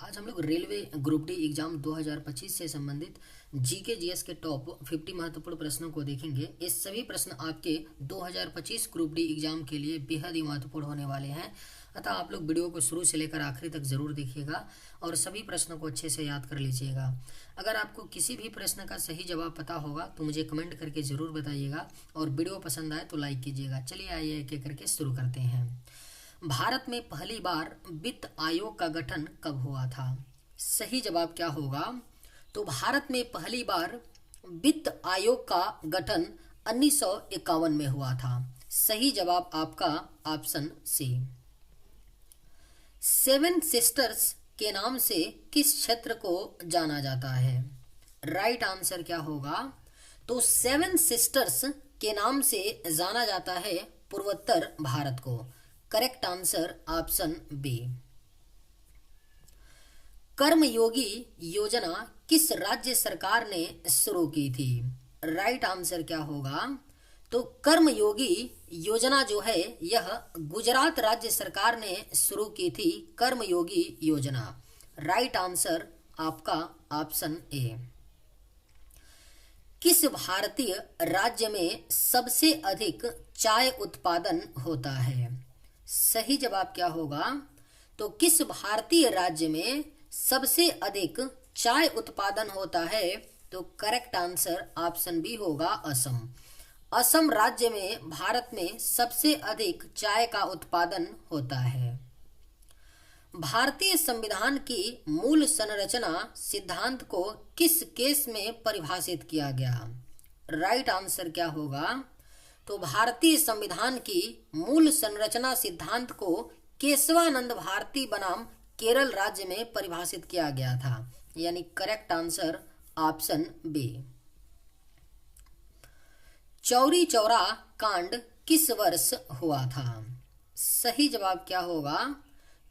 आज हम लोग रेलवे ग्रुप डी एग्जाम 2025 से संबंधित जीके जीएस के टॉप 50 महत्वपूर्ण प्रश्नों को देखेंगे। ये सभी प्रश्न आपके 2025 ग्रुप डी एग्जाम के लिए बेहद ही महत्वपूर्ण होने वाले हैं, अतः आप लोग वीडियो को शुरू से लेकर आखिरी तक जरूर देखिएगा और सभी प्रश्नों को अच्छे से याद कर लीजिएगा। अगर आपको किसी भी प्रश्न का सही जवाब पता होगा तो मुझे कमेंट करके ज़रूर बताइएगा और वीडियो पसंद आए तो लाइक कीजिएगा। चलिए आइए एक एक करके शुरू करते हैं। भारत में पहली बार वित्त आयोग का गठन कब हुआ था? सही जवाब क्या होगा? तो भारत में पहली बार वित्त आयोग का गठन 1951 में हुआ था। सही जवाब आपका ऑप्शन सी। सेवन सिस्टर्स के नाम से किस क्षेत्र को जाना जाता है? राइट आंसर क्या होगा? तो सेवन सिस्टर्स के नाम से जाना जाता है पूर्वोत्तर भारत को। Correct answer option B. कर्मयोगी योजना किस राज्य सरकार ने शुरू की थी? राइट आंसर क्या होगा? तो कर्मयोगी योजना जो है यह गुजरात राज्य सरकार ने शुरू की थी। कर्मयोगी योजना। राइट आंसर आपका ऑप्शन ए। किस भारतीय राज्य में सबसे अधिक चाय उत्पादन होता है? सही जवाब क्या होगा? तो किस भारतीय राज्य में सबसे अधिक चाय उत्पादन होता है? तो करेक्ट आंसर ऑप्शन बी होगा असम। असम राज्य में भारत में सबसे अधिक चाय का उत्पादन होता है। भारतीय संविधान की मूल संरचना सिद्धांत को किस केस में परिभाषित किया गया? राइट आंसर क्या होगा? तो भारतीय संविधान की मूल संरचना सिद्धांत को केशवानंद भारती बनाम केरल राज्य में परिभाषित किया गया था, यानी correct answer option B. Chauri Chaura कांड किस वर्ष हुआ था? सही जवाब क्या होगा?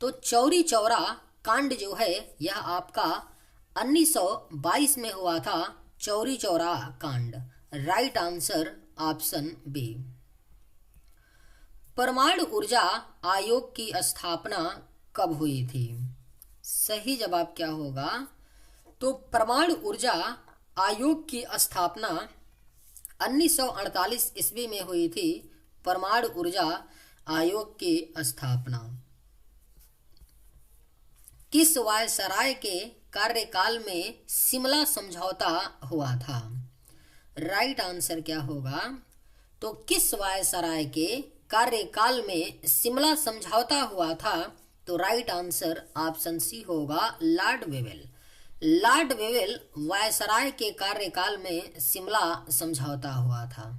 तो चौरी चौरा कांड जो है यह आपका 1922 में हुआ था। चौरी चौरा कांड। Right answer option B. परमाणु ऊर्जा आयोग की स्थापना कब हुई थी? सही जवाब क्या होगा? तो परमाणु ऊर्जा आयोग की स्थापना 1948 ईस्वी में हुई थी। परमाणु ऊर्जा आयोग की स्थापना। किस वायसराय के कार्यकाल में शिमला समझौता हुआ था? राइट आंसर क्या होगा? तो किस वायसराय के कार्यकाल में शिमला समझौता हुआ था? तो राइट आंसर ऑप्शन सी होगा Lord Wavell. Lord Wavell viceroy के कार्यकाल में शिमला समझौता हुआ था।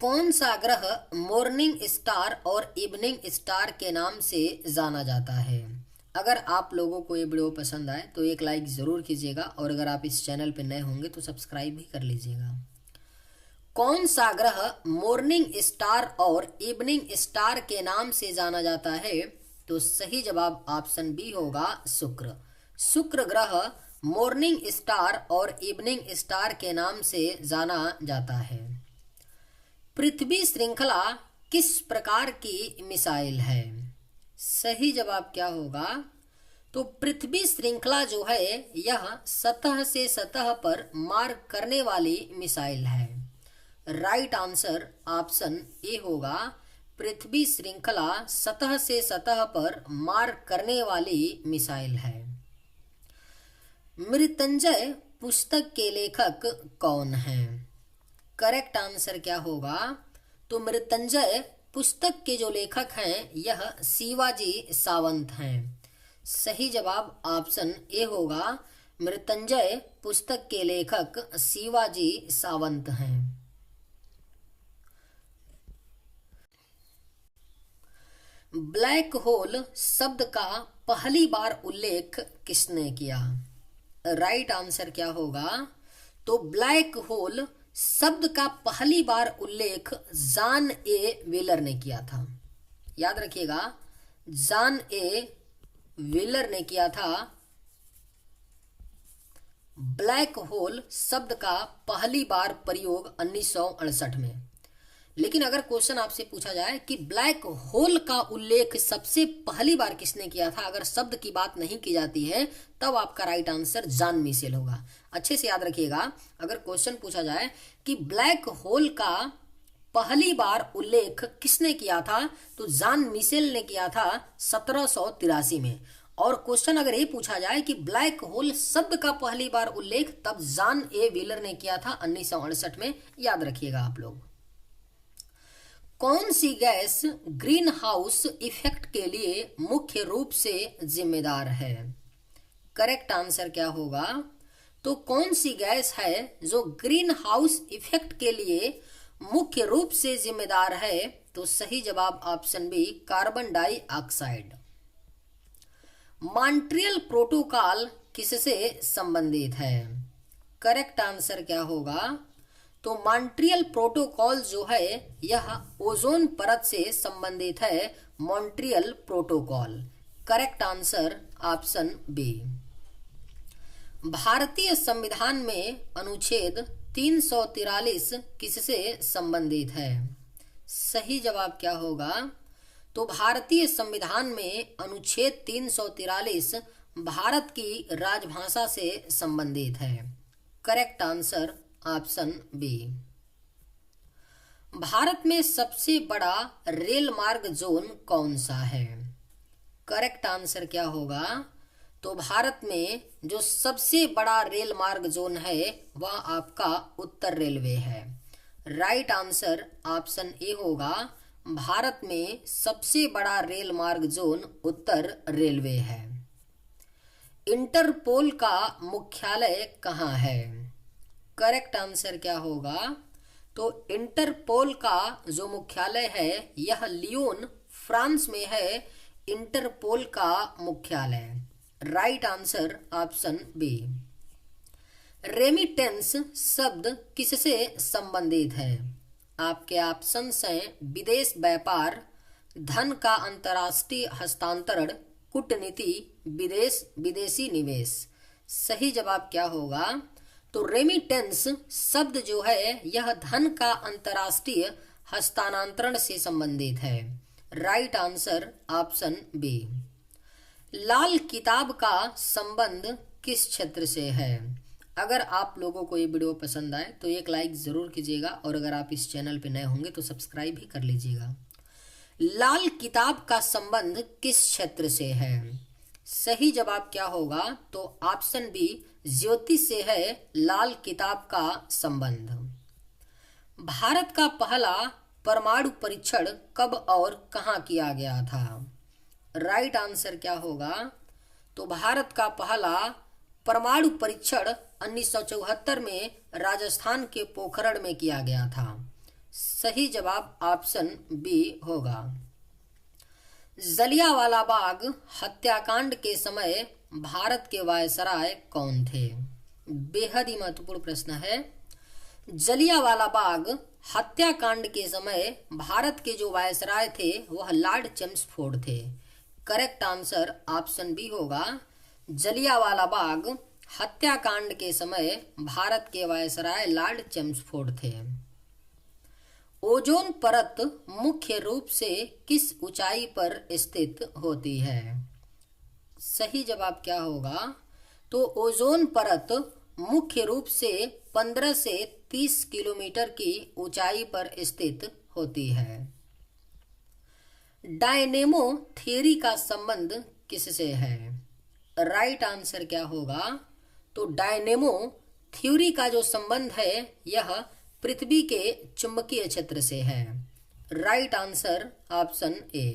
कौन सा ग्रह मॉर्निंग स्टार और इवनिंग स्टार के नाम से जाना जाता है? अगर आप लोगों को ये वीडियो पसंद आए तो एक लाइक ज़रूर कीजिएगा और अगर आप इस चैनल पर नए होंगे तो सब्सक्राइब भी कर लीजिएगा। कौन सा ग्रह मॉर्निंग स्टार और इवनिंग स्टार के नाम से जाना जाता है? तो सही जवाब ऑप्शन बी होगा शुक्र। शुक्र ग्रह मॉर्निंग स्टार और इवनिंग स्टार के नाम से जाना जाता है। पृथ्वी श्रृंखला किस प्रकार की मिसाइल है? सही जवाब क्या होगा? तो पृथ्वी श्रृंखला जो है यह सतह से सतह पर मार करने वाली मिसाइल है। राइट आंसर ऑप्शन ए होगा। पृथ्वी श्रृंखला सतह से सतह पर मार करने वाली मिसाइल है। मृत्युंजय पुस्तक के लेखक कौन हैं? करेक्ट आंसर क्या होगा? तो मृत्युंजय पुस्तक के जो लेखक हैं यह शिवाजी सावंत हैं। सही जवाब ऑप्शन ए होगा। मृत्युंजय पुस्तक के लेखक शिवाजी सावंत हैं। ब्लैक होल शब्द का पहली बार उल्लेख किसने किया? राइट आंसर क्या होगा? तो ब्लैक होल शब्द का पहली बार उल्लेख जॉन ए व्हीलर ने किया था। याद रखिएगा, जॉन ए व्हीलर ने किया था। ब्लैक होल शब्द का पहली बार प्रयोग 1968 में। लेकिन अगर क्वेश्चन आपसे पूछा जाए कि ब्लैक होल का उल्लेख सबसे पहली बार किसने किया था, अगर शब्द की बात नहीं की जाती है, तब आपका राइट आंसर जॉन मिशेल होगा। अच्छे से याद रखिएगा, अगर क्वेश्चन पूछा जाए कि ब्लैक होल का पहली बार उल्लेख किसने किया था, तो जॉन मिशेल ने किया था 1783 में। और क्वेश्चन अगर ये पूछा जाए कि ब्लैक होल शब्द का पहली बार उल्लेख, तब जॉन ए व्हीलर ने किया था 1968 में। याद रखिएगा आप लोग। कौन सी गैस ग्रीन हाउस इफेक्ट के लिए मुख्य रूप से जिम्मेदार है? करेक्ट आंसर क्या होगा? तो कौन सी गैस है जो ग्रीन हाउस इफेक्ट के लिए मुख्य रूप से जिम्मेदार है? तो सही जवाब option B, carbon dioxide. Montreal protocol किससे संबंधित है? करेक्ट आंसर क्या होगा? तो मॉन्ट्रियल प्रोटोकॉल जो है यह ओजोन परत से संबंधित है। Montreal protocol. Correct answer option B. भारतीय संविधान में अनुच्छेद 343 किससे संबंधित है? सही जवाब क्या होगा? तो भारतीय संविधान में अनुच्छेद 343 भारत की राजभाषा से संबंधित है। Correct answer option B. Bharat में सबसे बड़ा रेल मार्ग जोन कौन सा है? करेक्ट आंसर क्या होगा? तो भारत में जो सबसे बड़ा रेल मार्ग जोन है वह आपका उत्तर रेलवे है। राइट आंसर ऑप्शन ए होगा। भारत में सबसे बड़ा रेल मार्ग जोन उत्तर रेलवे है। इंटरपोल का मुख्यालय कहाँ है? करेक्ट आंसर क्या होगा? तो इंटरपोल का जो मुख्यालय है यह लियोन फ्रांस में है। इंटरपोल का मुख्यालय। Right answer option B. Remittance शब्द किससे संबंधित है? आपके ऑप्शंस हैं विदेश व्यापार, धन का अंतर्राष्ट्रीय हस्तांतरण, कूटनीति, विदेशी निवेश। सही जवाब क्या होगा? तो रेमिटेंस शब्द जो है यह धन का अंतर्राष्ट्रीय हस्तांतरण से संबंधित है। Right answer option B. लाल किताब का संबंध किस क्षेत्र से है? अगर आप लोगों को ये वीडियो पसंद आए तो एक लाइक ज़रूर कीजिएगा, और अगर आप इस चैनल पर नए होंगे तो सब्सक्राइब भी कर लीजिएगा। लाल किताब का संबंध किस क्षेत्र से है? सही जवाब क्या होगा? तो ऑप्शन बी, ज्योतिष से है लाल किताब का संबंध। भारत का पहला परमाणु परीक्षण कब और कहाँ किया गया था? राइट आंसर क्या होगा? तो भारत का पहला परमाणु परीक्षण 1974 में राजस्थान के पोखरण में किया गया था। सही जवाब ऑप्शन बी होगा। जलियांवाला बाग हत्याकांड के समय भारत के वायसराय कौन थे? बेहद ही महत्वपूर्ण प्रश्न है। जलियांवाला बाग हत्याकांड के समय भारत के जो वायसराय थे वह लॉर्ड चेम्सफोर्ड थे। करेक्ट आंसर ऑप्शन बी होगा। जलियांवाला बाग हत्याकांड के समय भारत के वायसराय लॉर्ड चेम्सफोर्ड थे। ओजोन परत मुख्य रूप से किस ऊंचाई पर स्थित होती है? सही जवाब क्या होगा? तो ओजोन परत मुख्य रूप से 15 से 30 किलोमीटर की ऊंचाई पर स्थित होती है। डायनेमो थ्योरी का संबंध किससे है? राइट आंसर क्या होगा? तो डायनेमो थ्योरी का जो संबंध है यह पृथ्वी के चुंबकीय क्षेत्र से है। Right answer option A.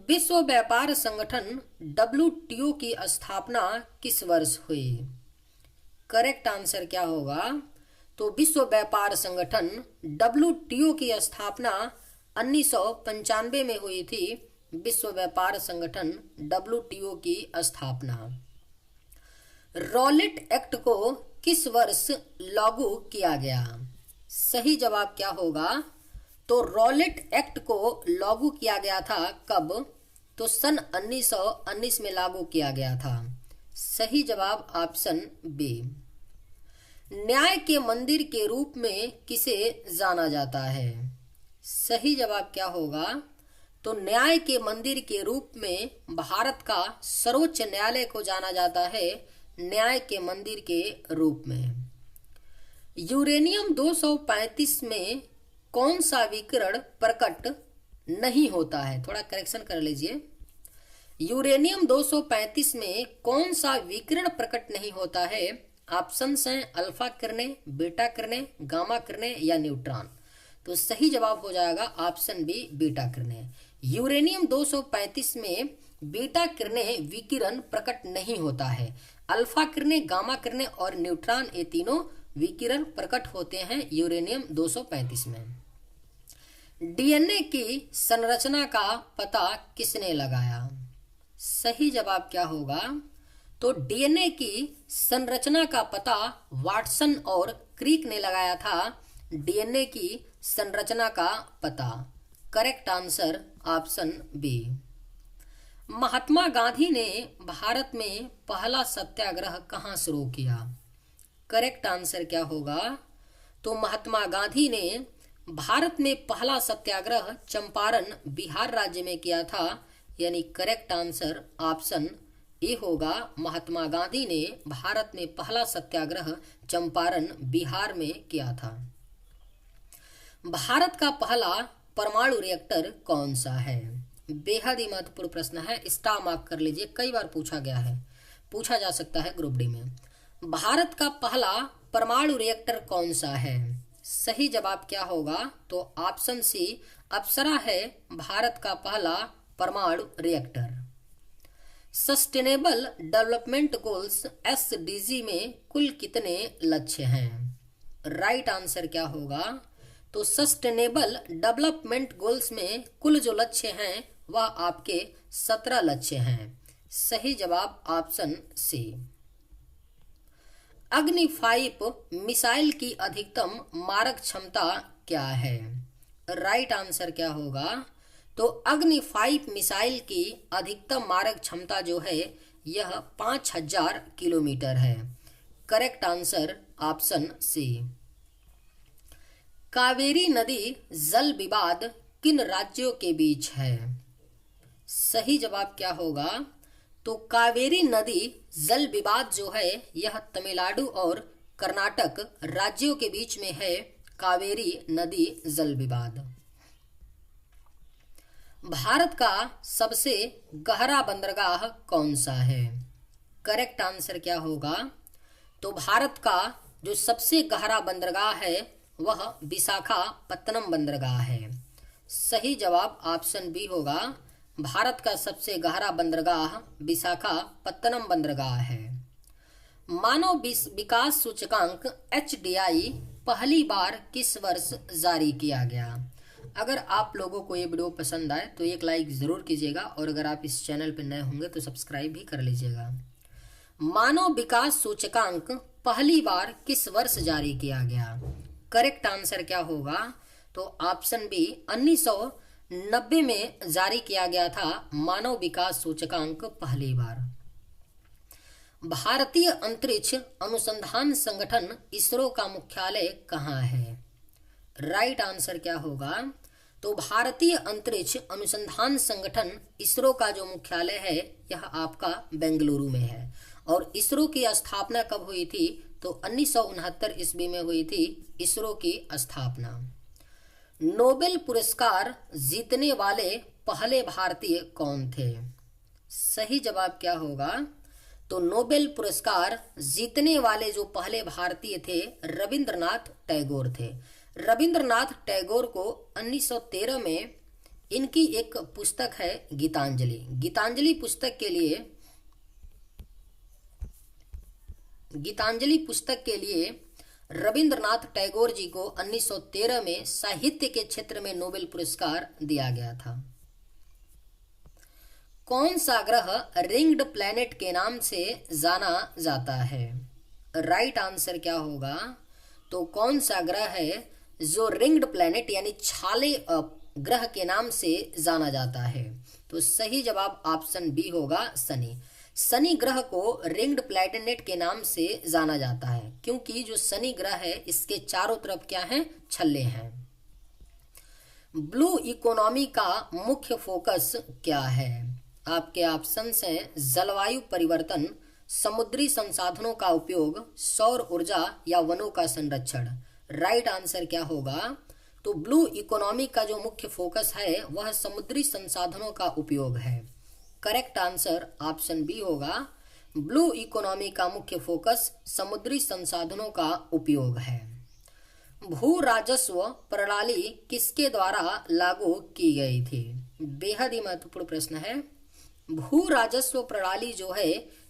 विश्व व्यापार संगठन WTO की स्थापना किस वर्ष हुई? करेक्ट आंसर क्या होगा? तो विश्व व्यापार संगठन WTO की स्थापना 1995 में हुई थी। विश्व व्यापार संगठन WTO की स्थापना। रॉलेट एक्ट को किस वर्ष लागू किया गया? सही जवाब क्या होगा? तो रॉलेट एक्ट को लागू किया गया था कब? तो सन 1919 में लागू किया गया था। सही जवाब ऑप्शन बी। न्याय के मंदिर के रूप में किसे जाना जाता है? सही जवाब क्या होगा? तो न्याय के मंदिर के रूप में भारत का सर्वोच्च न्यायालय को जाना जाता है न्याय के मंदिर के रूप में। यूरेनियम 235 में कौन सा विकिरण प्रकट नहीं होता है? थोड़ा करेक्शन कर लीजिए। यूरेनियम 235 में कौन सा विकिरण प्रकट नहीं होता है? ऑप्शन हैं अल्फा किरणें, बीटा किरणें, गामा किरणें या न्यूट्रॉन। तो सही जवाब हो जाएगा ऑप्शन बी, बीटा किरणें। यूरेनियम 235 में बीटा किरणें विकिरण प्रकट नहीं होता है। अल्फा किरणें, गामा किरणें और न्यूट्रॉन, ये तीनों विकिरण प्रकट होते हैं यूरेनियम 235 में। डीएनए की संरचना का पता किसने लगाया? सही जवाब क्या होगा? तो डीएनए की संरचना का पता वाटसन और क्रिक ने लगाया था। डीएनए की संरचना का पता। Correct answer option B. Mahatma Gandhi ने भारत में पहला सत्याग्रह कहाँ शुरू किया? करेक्ट आंसर क्या होगा? तो महात्मा गांधी ने भारत में पहला सत्याग्रह चंपारण, बिहार राज्य में किया था। यानी करेक्ट आंसर ऑप्शन ए होगा। महात्मा गांधी ने भारत में पहला सत्याग्रह चंपारण, बिहार में किया था। भारत का पहला परमाणु रिएक्टर कौन सा है? बेहद ही महत्वपूर्ण प्रश्न है, स्टार मार्क कर लीजिए, कई बार पूछा गया है, पूछा जा सकता है ग्रुप डी में। भारत का पहला परमाणु रिएक्टर कौन सा है? सही जवाब क्या होगा? तो ऑप्शन सी अप्सरा है भारत का पहला परमाणु reactor. Sustainable development goals SDG में कुल कितने लक्ष्य हैं? राइट आंसर क्या होगा? तो सस्टेनेबल डेवलपमेंट गोल्स में कुल जो लक्ष्य हैं वह आपके 17 लक्ष्य हैं। सही जवाब ऑप्शन सी। अग्नि 5 मिसाइल की अधिकतम मारक क्षमता क्या है? राइट आंसर क्या होगा? तो अग्नि 5 मिसाइल की अधिकतम मारक क्षमता जो है यह 5000 किलोमीटर है। Correct answer option C. Kaveri नदी जल विवाद किन राज्यों के बीच है? सही जवाब क्या होगा? तो कावेरी नदी जल विवाद जो है यह तमिलनाडु और कर्नाटक राज्यों के बीच में है। कावेरी नदी जल विवाद। भारत का सबसे गहरा बंदरगाह कौन सा है? करेक्ट आंसर क्या होगा? तो भारत का जो सबसे गहरा बंदरगाह है वह विशाखापत्तनम बंदरगाह है। सही जवाब ऑप्शन बी होगा। भारत का सबसे गहरा बंदरगाह विशाखापत्तनम बंदरगाह है। मानव विकास सूचकांक HDI पहली बार किस वर्ष जारी किया गया? अगर आप लोगों को ये वीडियो पसंद आए तो एक लाइक ज़रूर कीजिएगा और अगर आप इस चैनल पर नए होंगे तो सब्सक्राइब भी कर लीजिएगा। मानव विकास सूचकांक पहली बार किस वर्ष जारी किया गया? करेक्ट आंसर क्या होगा? तो ऑप्शन बी 1990 में जारी किया गया था मानव विकास सूचकांक पहली बार। भारतीय अंतरिक्ष अनुसंधान संगठन इसरो का मुख्यालय कहाँ है? राइट आंसर क्या होगा? तो भारतीय अंतरिक्ष अनुसंधान संगठन इसरो का जो मुख्यालय है यह आपका बेंगलुरु में है। और इसरो की स्थापना कब हुई थी? तो 1969 ईस्वी में हुई थी इसरो की स्थापना। नोबेल पुरस्कार जीतने वाले पहले भारतीय कौन थे? सही जवाब क्या होगा? तो नोबेल पुरस्कार जीतने वाले जो पहले भारतीय थे रविंद्रनाथ टैगोर थे। रविंद्रनाथ टैगोर को 1913 में इनकी एक पुस्तक है गीतांजलि। गीतांजलि पुस्तक के लिए रविंद्रनाथ टैगोर जी को 1913 में साहित्य के क्षेत्र में नोबेल पुरस्कार दिया गया था। कौन सा ग्रह रिंग्ड प्लैनेट के नाम से जाना जाता है? राइट आंसर क्या होगा? तो कौन सा ग्रह है जो रिंग्ड प्लैनेट यानी छाले ग्रह के नाम से जाना जाता है? तो सही जवाब ऑप्शन बी होगा, शनि। शनि ग्रह को रिंग्ड प्लैनेट के नाम से जाना जाता है क्योंकि जो शनि ग्रह है इसके चारों तरफ क्या है, छल्ले हैं। ब्लू इकोनॉमी का मुख्य फोकस क्या है? आपके ऑप्शंस हैं जलवायु परिवर्तन, समुद्री संसाधनों का उपयोग, सौर ऊर्जा या वनों का संरक्षण। राइट आंसर क्या होगा? तो ब्लू इकोनॉमी का जो मुख्य फोकस है वह समुद्री संसाधनों का उपयोग है। करेक्ट आंसर ऑप्शन बी होगा, ब्लू इकोनॉमी का मुख्य फोकस समुद्री संसाधनों का उपयोग है। भू राजस्व प्रणाली किसके द्वारा लागू की गई थी? बेहद ही महत्वपूर्ण प्रश्न है। भू राजस्व प्रणाली जो है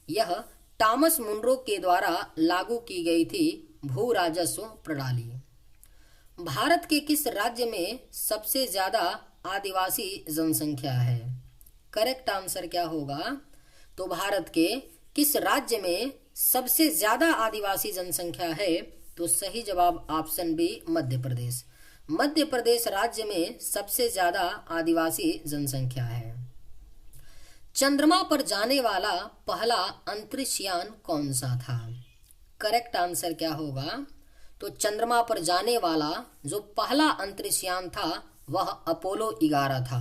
यह टॉमस मुनरो के द्वारा लागू की गई थी। भू राजस्व प्रणाली। भारत के किस राज्य में सबसे ज्यादा आदिवासी जनसंख्या है? करेक्ट आंसर क्या होगा? तो भारत के किस राज्य में सबसे ज्यादा आदिवासी जनसंख्या है? तो सही जवाब ऑप्शन बी, मध्य प्रदेश। मध्य प्रदेश राज्य में सबसे ज्यादा आदिवासी जनसंख्या है। चंद्रमा पर जाने वाला पहला अंतरिक्ष यान कौन सा था? करेक्ट आंसर क्या होगा? तो चंद्रमा पर जाने वाला जो पहला अंतरिक्ष यान था वह अपोलो 11 था।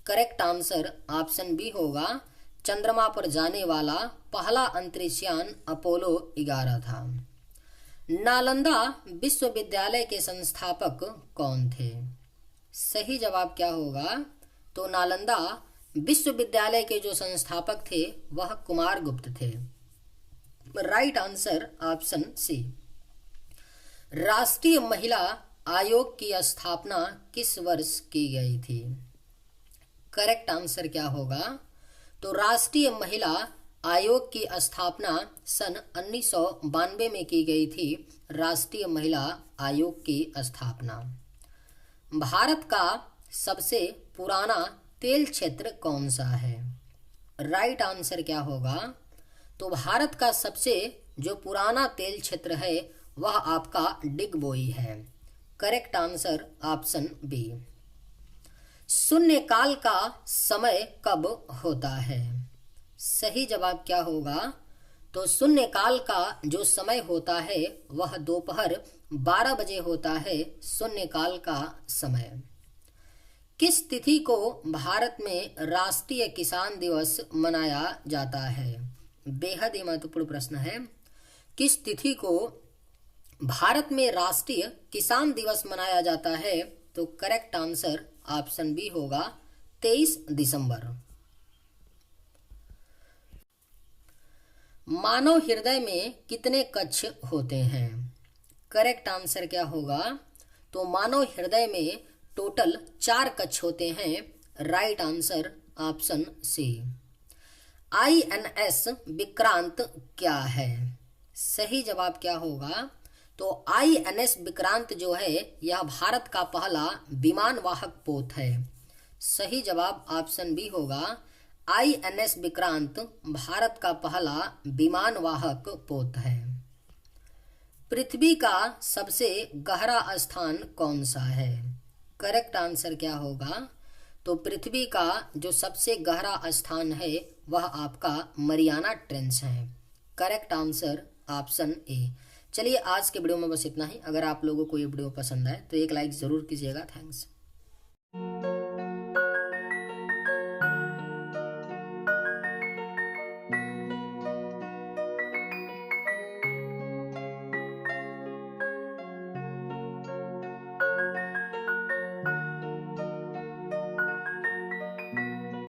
करेक्ट आंसर ऑप्शन बी होगा, चंद्रमा पर जाने वाला पहला अंतरिक्ष यान अपोलो 11 था। नालंदा विश्वविद्यालय के संस्थापक कौन थे? सही जवाब क्या होगा? तो नालंदा विश्वविद्यालय के जो संस्थापक थे वह कुमारगुप्त थे। Right answer option C. राष्ट्रीय महिला आयोग की स्थापना किस वर्ष की गई थी? करेक्ट आंसर क्या होगा? तो राष्ट्रीय महिला आयोग की स्थापना सन 1992 में की गई थी। राष्ट्रीय महिला आयोग की स्थापना। भारत का सबसे पुराना तेल क्षेत्र कौन सा है? राइट आंसर क्या होगा? तो भारत का सबसे जो पुराना तेल क्षेत्र है वह आपका डिगबोई है। Correct answer option B. शून्यकाल का समय कब होता है? सही जवाब क्या होगा? तो शून्यकाल का जो समय होता है वह दोपहर 12 बजे होता है। शून्यकाल का समय। किस तिथि को भारत में राष्ट्रीय किसान दिवस मनाया जाता है? बेहद ही महत्वपूर्ण प्रश्न है। किस तिथि को भारत में राष्ट्रीय किसान दिवस मनाया जाता है? तो करेक्ट आंसर ऑप्शन बी होगा, 23 दिसंबर। मानव हृदय में कितने कक्ष होते हैं? करेक्ट आंसर क्या होगा? तो मानव हृदय में टोटल 4 कक्ष होते हैं। Right answer option C. INS Vikrant क्या है? सही जवाब क्या होगा? तो INS विक्रांत जो है यह भारत का पहला विमान वाहक पोत है। सही जवाब ऑप्शन बी होगा, INS विक्रांत भारत का पहला विमान वाहक पोत है। पृथ्वी का सबसे गहरा स्थान कौन सा है? करेक्ट आंसर क्या होगा? तो पृथ्वी का जो सबसे गहरा स्थान है वह आपका मरियाना ट्रेंच है। Correct answer option A. चलिए आज के वीडियो में बस इतना ही। अगर आप लोगों को ये वीडियो पसंद आए तो एक लाइक ज़रूर कीजिएगा। थैंक्स।